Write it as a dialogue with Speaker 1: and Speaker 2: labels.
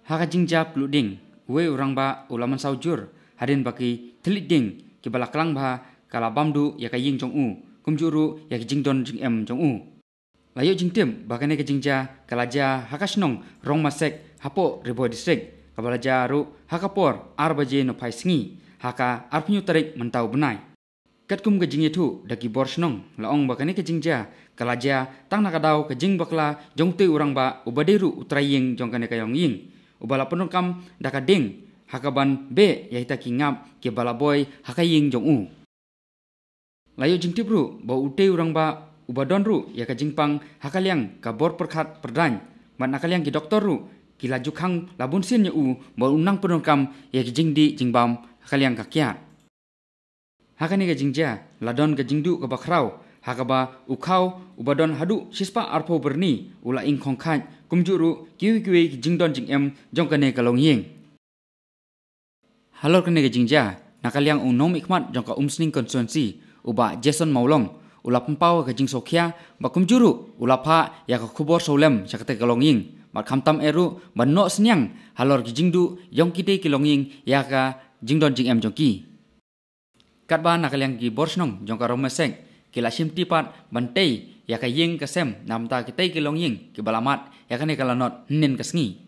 Speaker 1: haka jingja pluding we urang ba ulaman saujur hadin baki teliding ki balaklang ba kala bamdu ya ka ying jong u kumjuru ya ki jingdon jing em jong u layo jingtim bakane ke jingja kalaja hakasnong rong masek hapo rebo district kabalaja ru hakapor arbaje no paisingi haka arpnyu tarik mentau benai katkum ke jingye tu daki borsnong laong bakane ke jingja kalaja tang nakadau ke jing bakla jongte urang ba ubaderu utraying jongkane kayong ying ubala penukam dakading hakaban be yahita kingap ke balaboy hakaying jong u layo jingtibru ba ute urang ba ubadonru ya ka jingpang hakaliang ka bor perkhat perdan man nakaliang ki doktor ru ki lajukhang labunsin nya u ba unang penukam ya ki jingdi jingbam hakaliang kakiat hakani ka jingja ladon ka jingdu ka bakrau hakaba ukau ubadon hadu sispa arpo berni ula ing khongkhat kumjuru kiwi jingdon jingem jongkane kalong ying halor kene jingja nakaliang unom ikmat jongka umsning konstituensi uba Jason Maulong ula pempau ka jing sokhia ba kumjuru ula pha ya ka khubor solem sakate kalong ying mat khamtam eru banno snyang halor ki jingdu yongkite kilong ying ya ka jingdon jingem jongki katba nakaliang ki borsnong jongka romesek kila simtipat bantei ya ka ying kasem namta kitay kilong ying ki balamat ya kane kalanot nin kasngi